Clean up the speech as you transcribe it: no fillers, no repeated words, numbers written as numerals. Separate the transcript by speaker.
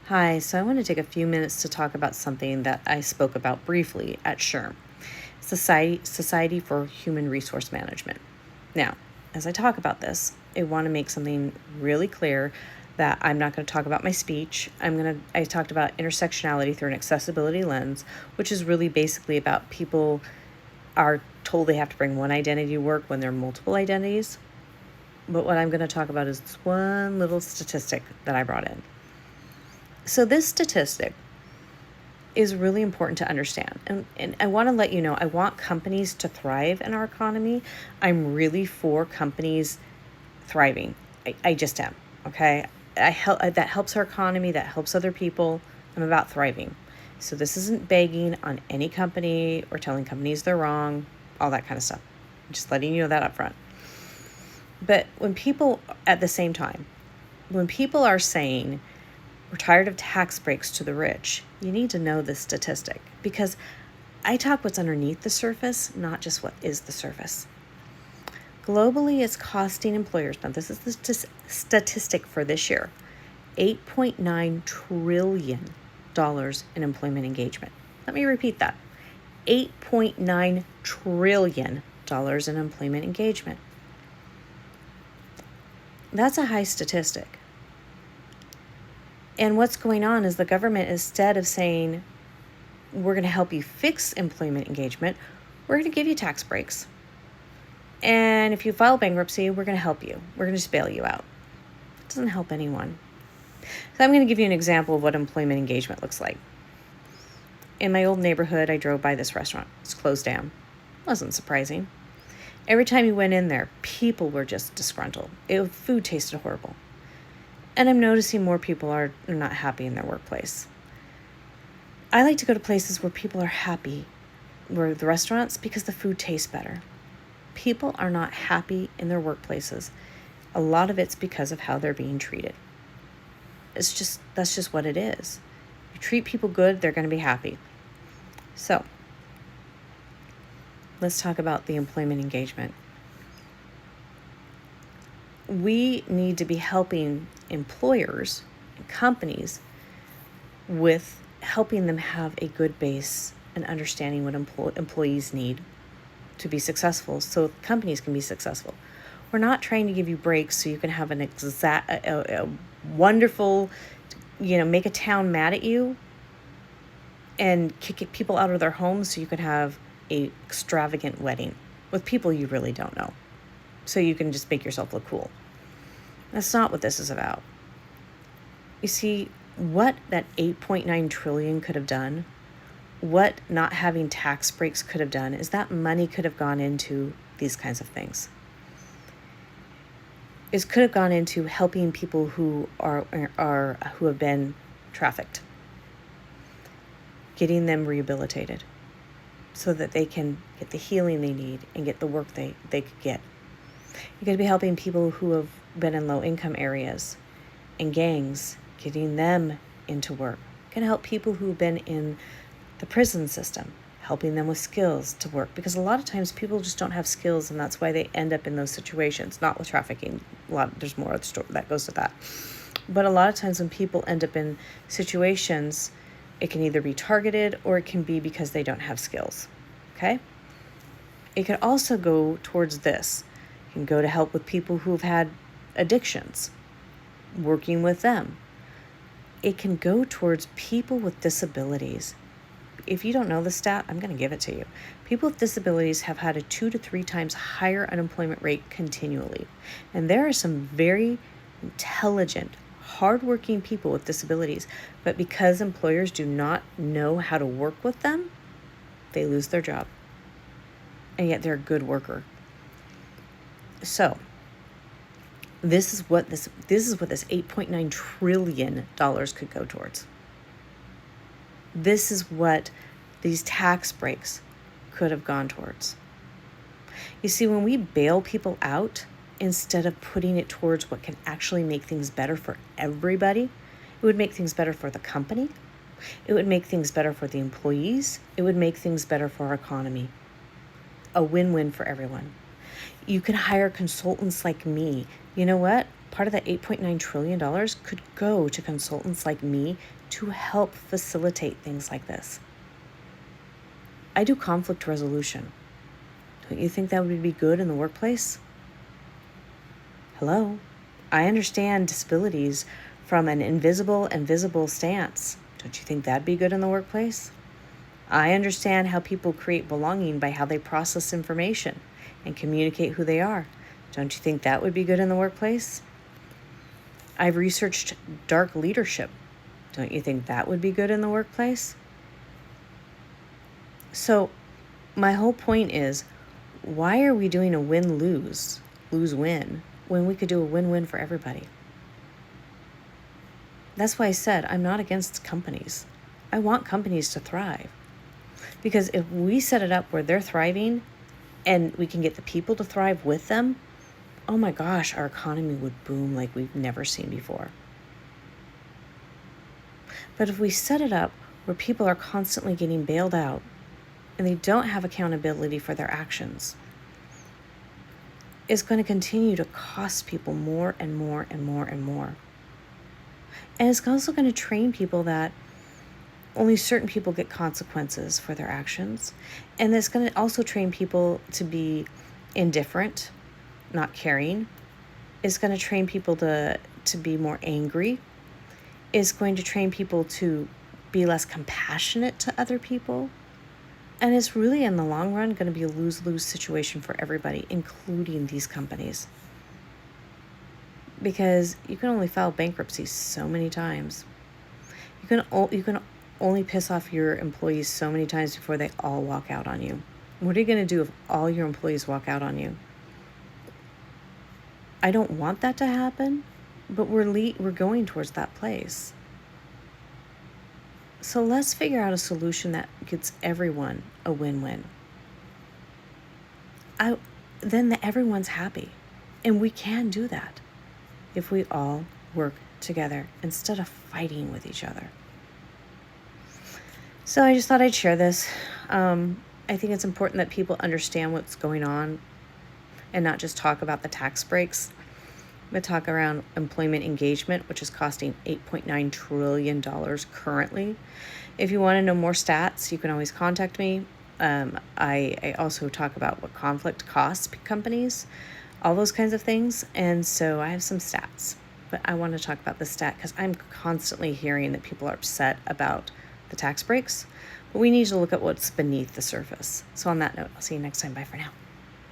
Speaker 1: Hi, so I want to take a few minutes to talk about something that I spoke about briefly at SHRM, Society for Human Resource Management. Now, as I talk about this, I want to make something really clear that I'm not going to talk about my speech. I talked about intersectionality through an accessibility lens, which is really basically about people are told they have to bring one identity to work when there are multiple identities. But what I'm going to talk about is this one little statistic that I brought in. So this statistic is really important to understand. And I want to let you know, I want companies to thrive in our economy. I'm really for companies thriving. I just am. Okay. That helps our economy. That helps other people. I'm about thriving. So this isn't begging on any company or telling companies they're wrong, all that kind of stuff. I'm just letting you know that up front. But when people, at the same time, when people are saying, we're tired of tax breaks to the rich, you need to know this statistic because I talk what's underneath the surface, not just what is the surface. Globally, it's costing employers, now this is the statistic for this year, $8.9 trillion in employment engagement. Let me repeat that. $8.9 trillion in employment engagement. That's a high statistic. And what's going on is the government, instead of saying, we're going to help you fix employment engagement, we're going to give you tax breaks. And if you file bankruptcy, we're going to help you. We're going to just bail you out. It doesn't help anyone. So I'm going to give you an example of what employment engagement looks like. In my old neighborhood, I drove by this restaurant. It's closed down. Wasn't surprising. Every time you went in there, people were just disgruntled. Food tasted horrible. And I'm noticing more people are not happy in their workplace. I like to go to places where people are happy, where the restaurants, because the food tastes better. People are not happy in their workplaces. A lot of it's because of how they're being treated. That's just what it is. You treat people good, they're going to be happy. So, let's talk about the employment engagement. We need to be helping employers and companies with helping them have a good base and understanding what employees need to be successful so companies can be successful. We're not trying to give you breaks so you can have a wonderful, make a town mad at you and kick people out of their homes so you can have a extravagant wedding with people you really don't know. So you can just make yourself look cool. That's not what this is about. You see, what that 8.9 trillion could have done, what not having tax breaks could have done, is that money could have gone into these kinds of things. It could have gone into helping people who have been trafficked, getting them rehabilitated so that they can get the healing they need and get the work they could get. You're going to be helping people who have been in low-income areas and gangs, getting them into work. You're going to help people who've been in the prison system, helping them with skills to work. Because a lot of times people just don't have skills, and that's why they end up in those situations. Not with trafficking. There's more of the story that goes to that. But a lot of times when people end up in situations, it can either be targeted or it can be because they don't have skills. Okay? It could also go towards this. It can go to help with people who've had addictions, working with them. It can go towards people with disabilities. If you don't know the stat, I'm going to give it to you. People with disabilities have had a 2 to 3 times higher unemployment rate continually. And there are some very intelligent, hardworking people with disabilities, but because employers do not know how to work with them, they lose their job. And yet they're a good worker. So, this is what this $8.9 trillion could go towards. This is what these tax breaks could have gone towards. You see, when we bail people out, instead of putting it towards what can actually make things better for everybody, it would make things better for the company. It would make things better for the employees. It would make things better for our economy. A win-win for everyone. You can hire consultants like me. You know what? part of that $8.9 trillion could go to consultants like me to help facilitate things like this. I do conflict resolution. Don't you think that would be good in the workplace? Hello? I understand disabilities from an invisible and visible stance. Don't you think that'd be good in the workplace? I understand how people create belonging by how they process information and communicate who they are. Don't you think that would be good in the workplace? I've researched dark leadership. Don't you think that would be good in the workplace? So my whole point is, why are we doing a win-lose, lose-win, when we could do a win-win for everybody? That's why I said I'm not against companies. I want companies to thrive. Because if we set it up where they're thriving and we can get the people to thrive with them, oh my gosh, our economy would boom like we've never seen before. But if we set it up where people are constantly getting bailed out and they don't have accountability for their actions, it's going to continue to cost people more and more and more and more. And it's also going to train people that only certain people get consequences for their actions. And it's going to also train people to be indifferent, not caring. It's going to train people to be more angry. It's going to train people to be less compassionate to other people. And it's really, in the long run, going to be a lose-lose situation for everybody, including these companies. Because you can only file bankruptcy so many times. You can only piss off your employees so many times before they all walk out on you. What are you going to do if all your employees walk out on you? I don't want that to happen, but we're going towards that place. So let's figure out a solution that gets everyone a win-win. Then everyone's happy. And we can do that if we all work together instead of fighting with each other. So I just thought I'd share this. I think it's important that people understand what's going on and not just talk about the tax breaks, but talk around employment engagement, which is costing $8.9 trillion currently. If you want to know more stats, you can always contact me. I also talk about what conflict costs companies, all those kinds of things. And so I have some stats, but I want to talk about the stat because I'm constantly hearing that people are upset about the tax breaks, but we need to look at what's beneath the surface. So on that note, I'll see you next time. Bye for now.